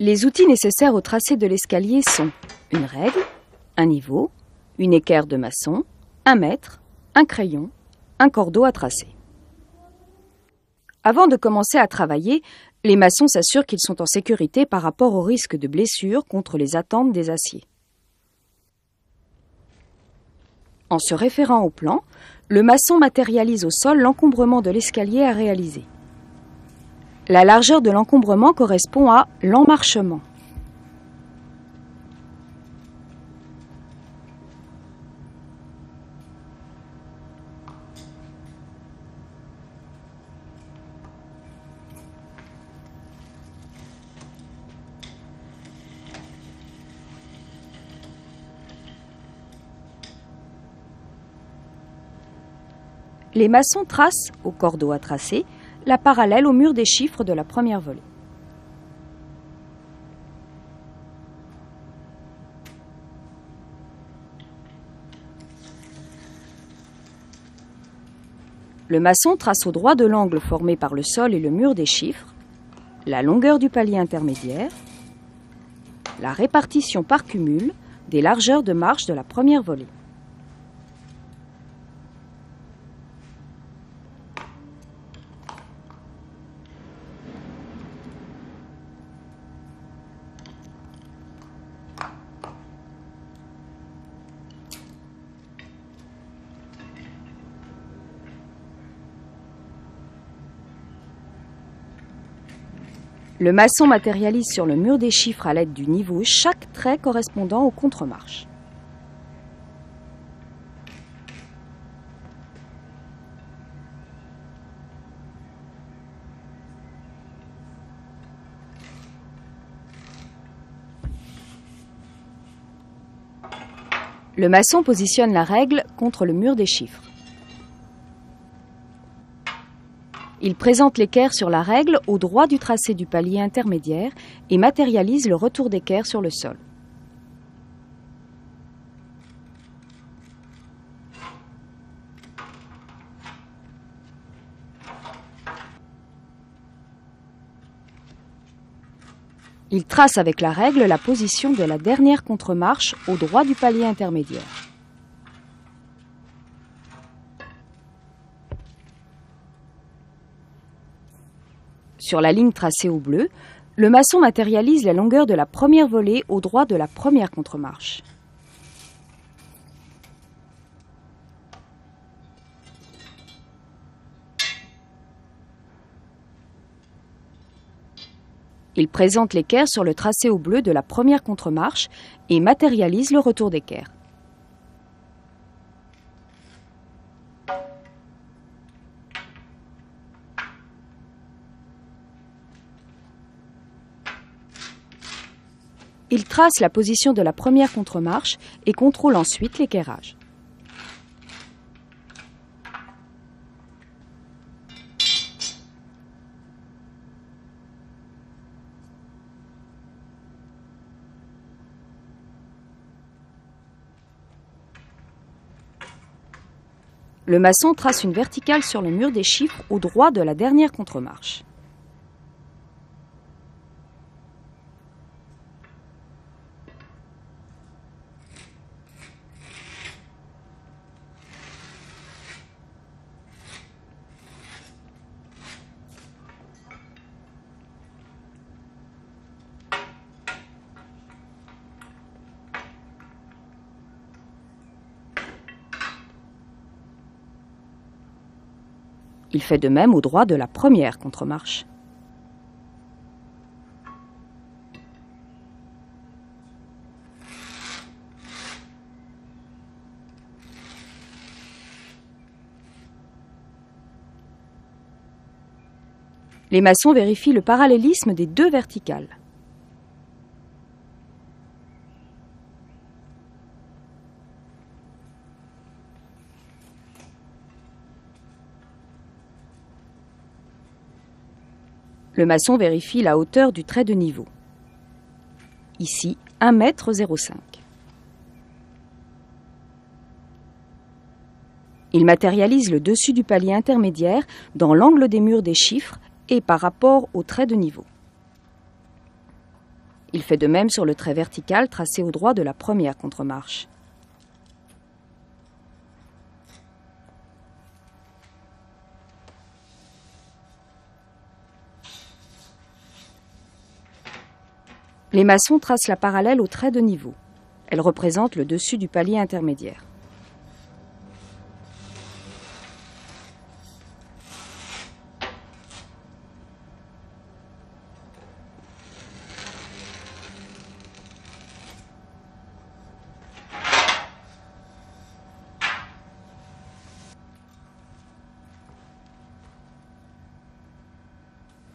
Les outils nécessaires au tracé de l'escalier sont une règle, un niveau, une équerre de maçon, un mètre, un crayon, un cordeau à tracer. Avant de commencer à travailler, les maçons s'assurent qu'ils sont en sécurité par rapport au risque de blessure contre les attentes des aciers. En se référant au plan, le maçon matérialise au sol l'encombrement de l'escalier à réaliser. La largeur de l'encombrement correspond à l'emmarchement. Les maçons tracent, au cordeau à tracer, la parallèle au mur des chiffres de la première volée. Le maçon trace au droit de l'angle formé par le sol et le mur des chiffres, la longueur du palier intermédiaire, la répartition par cumul des largeurs de marche de la première volée. Le maçon matérialise sur le mur des chiffres à l'aide du niveau chaque trait correspondant aux contre-marches. Le maçon positionne la règle contre le mur des chiffres. Il présente l'équerre sur la règle au droit du tracé du palier intermédiaire et matérialise le retour d'équerre sur le sol. Il trace avec la règle la position de la dernière contre-marche au droit du palier intermédiaire. Sur la ligne tracée au bleu, le maçon matérialise la longueur de la première volée au droit de la première contre-marche. Il présente l'équerre sur le tracé au bleu de la première contre-marche et matérialise le retour d'équerre. Il trace la position de la première contre-marche et contrôle ensuite l'équerrage. Le maçon trace une verticale sur le mur des chiffres au droit de la dernière contre-marche. Il fait de même au droit de la première contre-marche. Les maçons vérifient le parallélisme des deux verticales. Le maçon vérifie la hauteur du trait de niveau. Ici, 1,05 m. Il matérialise le dessus du palier intermédiaire dans l'angle des murs des chiffres et par rapport au trait de niveau. Il fait de même sur le trait vertical tracé au droit de la première contre-marche. Les maçons tracent la parallèle au trait de niveau. Elle représente le dessus du palier intermédiaire.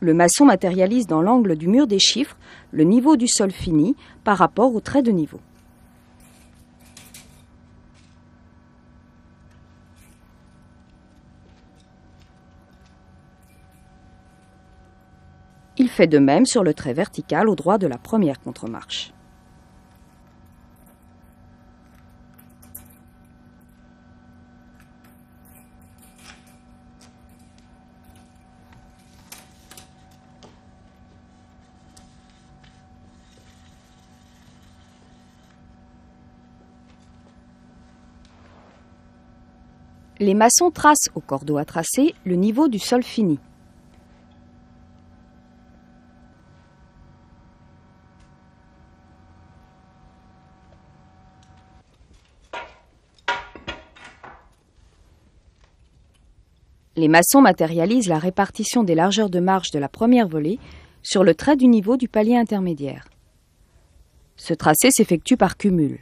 Le maçon matérialise dans l'angle du mur des chiffres le niveau du sol fini par rapport au trait de niveau. Il fait de même sur le trait vertical au droit de la première contre-marche. Les maçons tracent au cordeau à tracer le niveau du sol fini. Les maçons matérialisent la répartition des largeurs de marge de la première volée sur le trait du niveau du palier intermédiaire. Ce tracé s'effectue par cumul.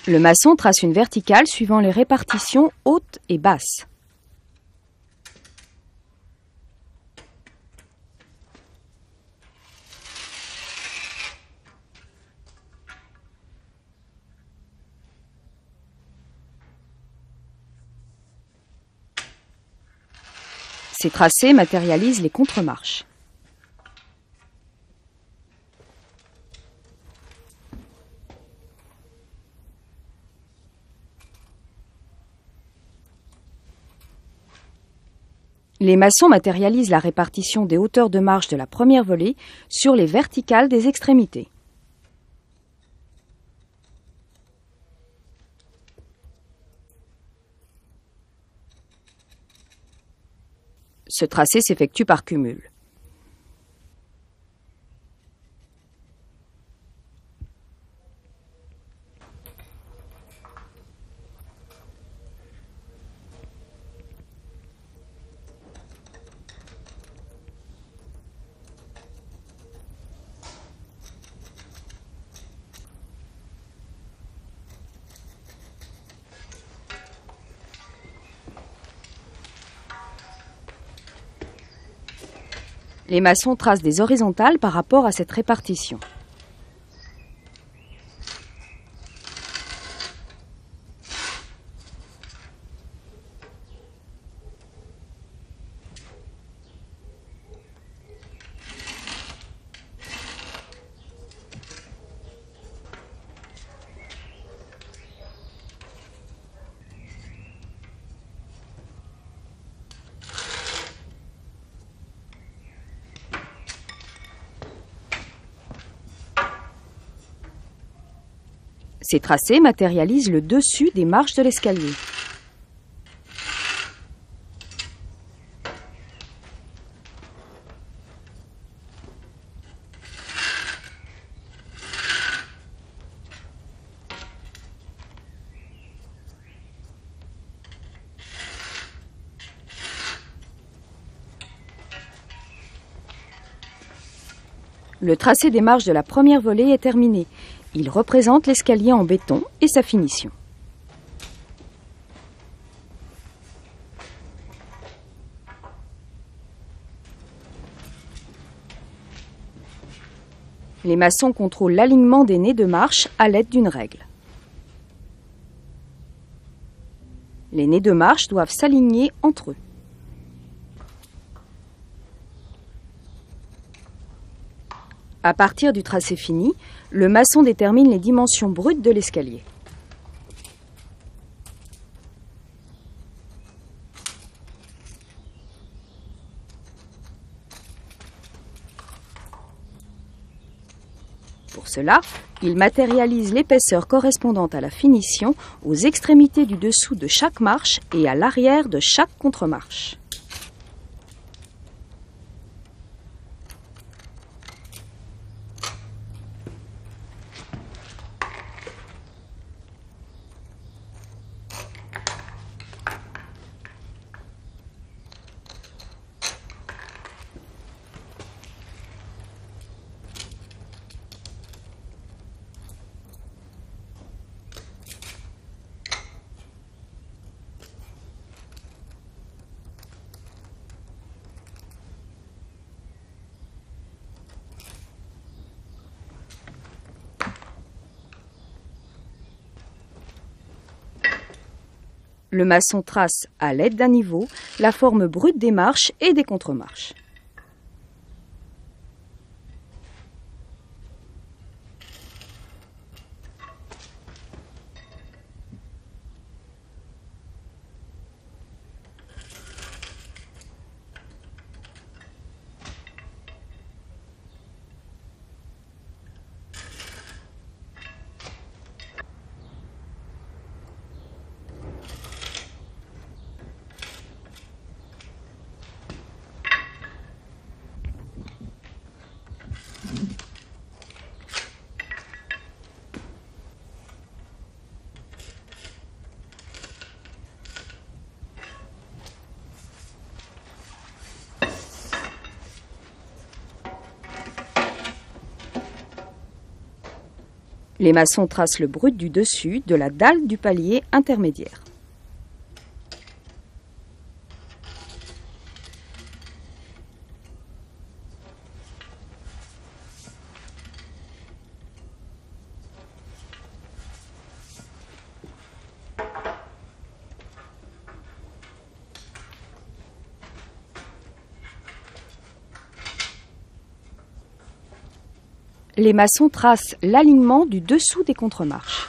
Le maçon trace une verticale suivant les répartitions hautes et basses. Ces tracés matérialisent les contre-marches. Les maçons matérialisent la répartition des hauteurs de marge de la première volée sur les verticales des extrémités. Ce tracé s'effectue par cumul. Les maçons tracent des horizontales par rapport à cette répartition. Ces tracés matérialisent le dessus des marches de l'escalier. Le tracé des marches de la première volée est terminé. Il représente l'escalier en béton et sa finition. Les maçons contrôlent l'alignement des nez de marche à l'aide d'une règle. Les nez de marche doivent s'aligner entre eux. À partir du tracé fini, le maçon détermine les dimensions brutes de l'escalier. Pour cela, il matérialise l'épaisseur correspondante à la finition aux extrémités du dessous de chaque marche et à l'arrière de chaque contre-marche. Le maçon trace, à l'aide d'un niveau, la forme brute des marches et des contre-marches. Les maçons tracent le brut du dessus de la dalle du palier intermédiaire. Les maçons tracent l'alignement du dessous des contre-marches.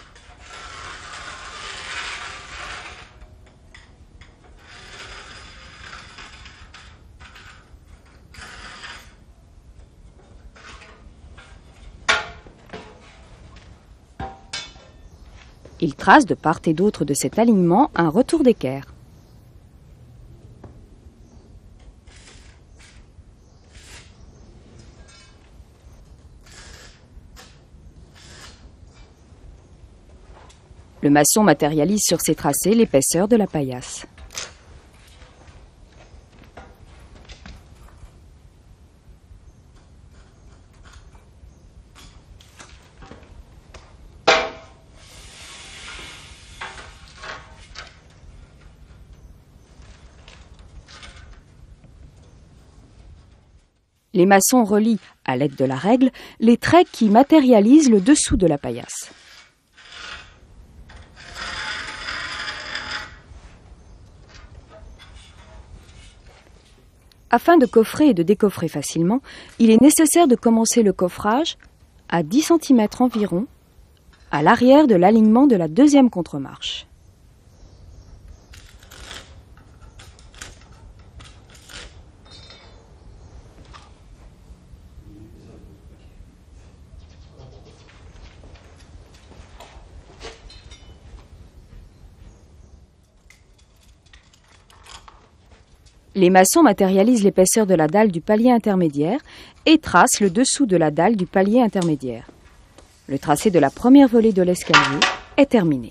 Ils tracent de part et d'autre de cet alignement un retour d'équerre. Le maçon matérialise sur ses tracés l'épaisseur de la paillasse. Les maçons relient, à l'aide de la règle, les traits qui matérialisent le dessous de la paillasse. Afin de coffrer et de décoffrer facilement, il est nécessaire de commencer le coffrage à 10 cm environ, à l'arrière de l'alignement de la deuxième contre-marche. Les maçons matérialisent l'épaisseur de la dalle du palier intermédiaire et tracent le dessous de la dalle du palier intermédiaire. Le tracé de la première volée de l'escalier est terminé.